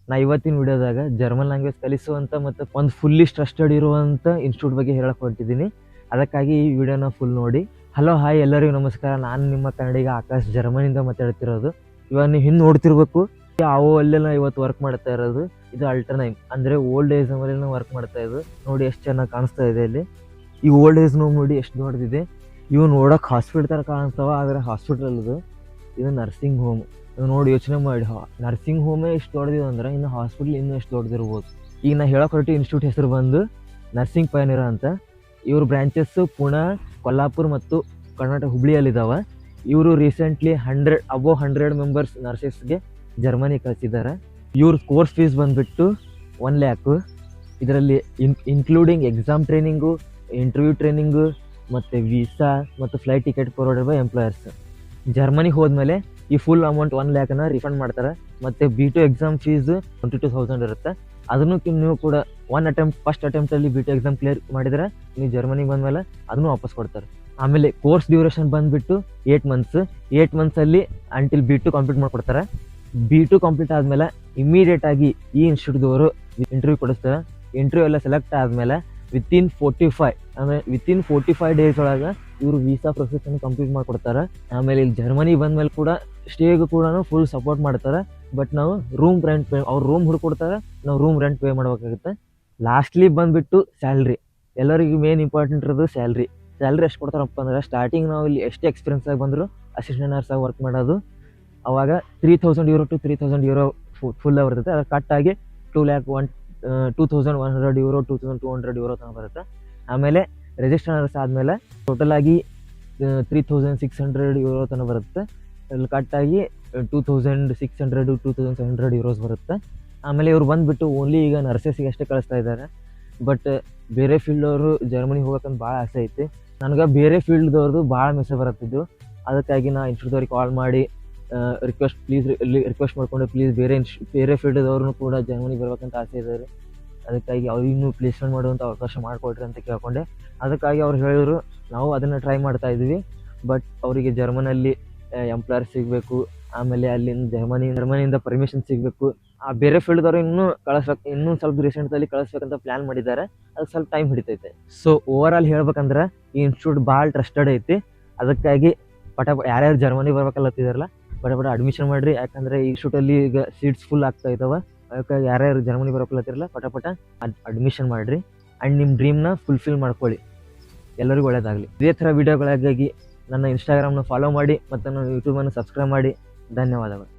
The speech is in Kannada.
ನಾ ಇವತ್ತಿನ ವಿಡಿಯೋದಾಗ ಜರ್ಮನ್ ಲ್ಯಾಂಗ್ವೇಜ್ ಕಲಿಸುವಂಥ ಮತ್ತು ಒಂದು ಫುಲ್ಲಿ ಟ್ರಸ್ಟೆಡ್ ಇರುವಂಥ ಇನ್ಸ್ಟಿಟ್ಯೂಟ್ ಬಗ್ಗೆ ಹೇಳಕ್ಕೆ ಹೊರಟಿದ್ದೀನಿ. ಅದಕ್ಕಾಗಿ ಈ ವಿಡಿಯೋನ ಫುಲ್ ನೋಡಿ. ಹಲೋ ಹಾಯ್ ಎಲ್ಲರಿಗೂ ನಮಸ್ಕಾರ. ನಾನು ನಿಮ್ಮ ಕನ್ನಡಿಗ ಆಕಾಶ್, ಜರ್ಮನಿಯಿಂದ ಮಾತಾಡ್ತಿರೋದು. ಇವಾಗ ನೀವು ಹಿಂದೆ ನೋಡ್ತಿರ್ಬೇಕು, ಅವು ಅಲ್ಲೆಲ್ಲ ಇವತ್ತು ವರ್ಕ್ ಮಾಡ್ತಾ ಇರೋದು. ಇದು ಅಲ್ಟರ್ನೈಮ್ ಅಂದರೆ ಓಲ್ಡ್ ಏಜ್ ಮೇಲೆ ವರ್ಕ್ ಮಾಡ್ತಾ ಇದ್ದು. ನೋಡಿ ಎಷ್ಟು ಚೆನ್ನಾಗಿ ಕಾಣಿಸ್ತಾ ಇದೆ ಇಲ್ಲಿ. ಈ ಓಲ್ಡ್ ಏಜ್ ನೋಡಿ ಎಷ್ಟು ದೊಡ್ಡದಿದೆ. ಇವು ನೋಡೋಕೆ ಹಾಸ್ಪಿಟಲ್ ಥರ ಕಾಣಿಸ್ತಾವ, ಆದರೆ ಹಾಸ್ಪಿಟಲ್ ಇದು ನರ್ಸಿಂಗ್ ಹೋಮ್. ನೋಡಿ ಯೋಚನೆ ಮಾಡಿ, ನರ್ಸಿಂಗ್ ಹೋಮೇ ಎಷ್ಟು ದೊಡ್ಡದಿದೆ ಅಂದ್ರೆ ಇನ್ನು ಹಾಸ್ಪಿಟ್ಲ್ ಇನ್ನೂ ಎಷ್ಟು ದೊಡ್ಡದಿರ್ಬೋದು. ಈಗ ನಾ ಹೇಳೋಕೆ ಹೊರಟಿ ಇನ್ಸ್ಟಿಟ್ಯೂಟ್ ಹೆಸರು ಬಂದು ನರ್ಸಿಂಗ್ ಪಯನಿರ ಅಂತ. ಇವ್ರ ಬ್ರಾಂಚಸ್ಸು ಪುಣೆ, ಕೊಲ್ಲಾಪುರ್ ಮತ್ತು ಕರ್ನಾಟಕ ಹುಬ್ಳಿಯಲ್ಲಿದ್ದಾವೆ. ಇವರು ರೀಸೆಂಟ್ಲಿ 100 ಮೆಂಬರ್ಸ್ ನರ್ಸಸ್ಗೆ ಜರ್ಮನಿ ಕಳಿಸಿದ್ದಾರೆ. ಇವ್ರ ಕೋರ್ಸ್ ಫೀಸ್ ಬಂದುಬಿಟ್ಟು 1 ಲ್ಯಾಕ್. ಇದರಲ್ಲಿ including exam training, interview training ಮತ್ತು ವೀಸಾ ಮತ್ತು flight ticket provided by employers. ಜರ್ಮನಿಗೆ ಹೋದ್ಮೇಲೆ ಈ ಫುಲ್ ಅಮೌಂಟ್ 1 ಲ್ಯಾಕನ್ನು ರಿಫಂಡ್ ಮಾಡ್ತಾರೆ. ಮತ್ತು B2 ಎಕ್ಸಾಮ್ ಫೀಸು 22,000 ಇರುತ್ತೆ. ಅದನ್ನು ನೀವು ಕೂಡ ಫಸ್ಟ್ ಅಟೆಂಪ್ಟಲ್ಲಿ B2 ಎಕ್ಸಾಮ್ ಕ್ಲಿಯರ್ ಮಾಡಿದರೆ ನೀವು ಜರ್ಮನಿಗೆ ಬಂದಮೇಲೆ ಅದನ್ನು ವಾಪಸ್ ಕೊಡ್ತಾರೆ. ಆಮೇಲೆ ಕೋರ್ಸ್ ಡ್ಯೂರೇಷನ್ ಬಂದುಬಿಟ್ಟು 8 ಮಂತ್ಸ್. 8 ಮಂತ್ಸಲ್ಲಿ ಅಂಟಿಲ್ B2 ಕಂಪ್ಲೀಟ್ ಮಾಡಿಕೊಡ್ತಾರೆ. B2 ಕಂಪ್ಲೀಟ್ ಆದಮೇಲೆ ಇಮಿಡಿಯೇಟಾಗಿ ಈ ಇನ್ಸ್ಟಿಟ್ಯೂಟ್ದವರು ಇಂಟರ್ವ್ಯೂ ಕೊಡಿಸ್ತಾರೆ. ಇಂಟರ್ವ್ಯೂ ಎಲ್ಲ ಸೆಲೆಕ್ಟ್ ಆದಮೇಲೆ ವಿತಿನ್ 45 ಡೇಸ್ ಒಳಗೆ ಇವರು ವೀಸಾ ಪ್ರೊಸೆಸನ್ನು ಕಂಪ್ಲೀಟ್ ಮಾಡಿಕೊಡ್ತಾರೆ. ಆಮೇಲೆ ಇಲ್ಲಿ ಜರ್ಮನಿ ಬಂದಮೇಲೆ ಕೂಡ ಸ್ಟೇಗೂ ಕೂಡ ಫುಲ್ ಸಪೋರ್ಟ್ ಮಾಡ್ತಾರೆ. ಬಟ್ ನಾವು ರೂಮ್ ರೆಂಟ್ ಅವ್ರು ರೂಮ್ ಹುಡ್ಕೊಡ್ತಾರೆ, ನಾವು ರೂಮ್ ರೆಂಟ್ ಪೇ ಮಾಡಬೇಕಾಗುತ್ತೆ. ಲಾಸ್ಟ್ಲಿ ಬಂದುಬಿಟ್ಟು ಸ್ಯಾಲ್ರಿ. ಎಲ್ಲರಿಗೂ ಮೇನ್ ಇಂಪಾರ್ಟೆಂಟ್ ಇರೋದು ಸ್ಯಾಲ್ರಿ ಎಷ್ಟು ಕೊಡ್ತಾರಪ್ಪ ಅಂದ್ರೆ, ಸ್ಟಾರ್ಟಿಂಗ್ ನಾವು ಇಲ್ಲಿ ಎಷ್ಟೇ ಎಕ್ಸ್ಪೀರಿಯನ್ಸ್ ಆಗಿ ಬಂದರೂ ಅಸಿಸ್ಟೆಂಟ್ ನರ್ಸ್ ಆಗಿ ವರ್ಕ್ ಮಾಡೋದು. ಅವಾಗ €3,000 to €3,000 ಫುಲ್ ಬರ್ತೈತೆ. ಅದ್ರ ಕಟ್ಟಾಗಿ €2,100, €2,200 ತನಕ ಬರುತ್ತೆ. ಆಮೇಲೆ ರಿಜಿಸ್ಟರ್ ನರ್ಸ್ ಆದಮೇಲೆ ಟೋಟಲ್ ಆಗಿ €3,600 ತನಕ ಬರುತ್ತೆ. ಅಲ್ಲಿ ಕಟ್ಟಾಗಿ €2,600 to €2,700 ಬರುತ್ತೆ. ಆಮೇಲೆ ಇವ್ರು ಬಂದುಬಿಟ್ಟು ಓನ್ಲಿ ಈಗ ನರ್ಸಸ್ಸಿಗೆ ಅಷ್ಟೇ ಕಳಿಸ್ತಾ ಇದ್ದಾರೆ. ಬಟ್ ಬೇರೆ ಫೀಲ್ಡವರು ಜರ್ಮನಿಗೆ ಹೋಗೋಕ್ಕಂತ ಭಾಳ ಆಸೆ ಐತಿ. ನನಗೆ ಬೇರೆ ಫೀಲ್ಡ್ದವ್ರದ್ದು ಭಾಳ ಮೆಸೇಜ್ ಬರುತ್ತಿದ್ದು. ಅದಕ್ಕಾಗಿ ನಾ ಇನ್ಸ್ಟಿಟ್ಯೂಟ್ದವ್ರಿಗೆ ಕಾಲ್ ಮಾಡಿ ರಿಕ್ವೆಸ್ಟ್ ಮಾಡಿಕೊಂಡು ಪ್ಲೀಸ್ ಬೇರೆ ಫೀಲ್ಡ್ದವ್ರನ್ನೂ ಕೂಡ ಜರ್ಮನಿಗೆ ಬರ್ಬೇಕಂತ ಆಸೆ ಇದೆ. ಅದಕ್ಕಾಗಿ ಅವ್ರಿಗೂ ಪ್ಲೇಸ್ಮೆಂಟ್ ಮಾಡುವಂಥ ಅವಕಾಶ ಮಾಡಿಕೊಡ್ರಿ ಅಂತ ಕೇಳ್ಕೊಂಡೆ. ಅದಕ್ಕಾಗಿ ಅವ್ರು ಹೇಳಿದ್ರು, ನಾವು ಅದನ್ನು ಟ್ರೈ ಮಾಡ್ತಾ ಇದ್ವಿ. ಬಟ್ ಅವರಿಗೆ ಜರ್ಮನಲ್ಲಿ ಎಂಪ್ಲಾಯರ್ ಸಿಗಬೇಕು, ಆಮೇಲೆ ಅಲ್ಲಿಂದ ಜರ್ಮನಿಯಿಂದ ಪರ್ಮಿಷನ್ ಸಿಗಬೇಕು. ಆ ಬೇರೆ ಫೀಲ್ಡ್ದವ್ರು ಇನ್ನೂ ಸ್ವಲ್ಪ ರೀಸೆಂಟ್ದಲ್ಲಿ ಕಳಿಸ್ಬೇಕಂತ ಪ್ಲ್ಯಾನ್ ಮಾಡಿದ್ದಾರೆ. ಅದಕ್ಕೆ ಸ್ವಲ್ಪ ಟೈಮ್ ಹಿಡಿತೈತೆ. ಸೊ ಓವರ್ ಆಲ್ ಹೇಳ್ಬೇಕಂದ್ರೆ ಈ ಇನ್ಸ್ಟಿಟ್ಯೂಟ್ ಭಾಳ ಟ್ರಸ್ಟೆಡ್ ಐತಿ. ಅದಕ್ಕಾಗಿ ಯಾರ್ಯಾರು ಜರ್ಮನಿ ಬರ್ಬೇಕಲ್ಲತ್ತಿದಾರಲ್ಲ ಪಟ ಅಡ್ಮಿಷನ್ ಮಾಡಿರಿ. ಯಾಕಂದರೆ ಈ ಇನ್ಸ್ಟಿಟ್ಯೂಟಲ್ಲಿ ಈಗ ಸೀಟ್ಸ್ ಫುಲ್ ಆಗ್ತಾ ಇದ್ದಾವೆ. ಅದಕ್ಕಾಗಿ ಯಾರ್ಯಾರು ಜರ್ಮನಿ ಬರೋಕಲ್ಲತ್ತಿರಲ್ಲ ಪಟ ಅಡ್ಮಿಷನ್ ಮಾಡಿರಿ. ಆ್ಯಂಡ್ ನಿಮ್ಮ ಡ್ರೀಮ್ನ ಫುಲ್ಫಿಲ್ ಮಾಡ್ಕೊಳ್ಳಿ. ಎಲ್ಲರಿಗೂ ಒಳ್ಳೆಯದಾಗಲಿ. ಇದೇ ಥರ ವೀಡಿಯೋಗಳಿಗಾಗಿ ನನ್ನ ಇನ್ಸ್ಟಾಗ್ರಾಮ್ನ ಫಾಲೋ ಮಾಡಿ ಮತ್ತು ನನ್ನ ಯೂಟ್ಯೂಬನ್ನು ಸಬ್ಸ್ಕ್ರೈಬ್ ಮಾಡಿ. ಧನ್ಯವಾದಗಳು.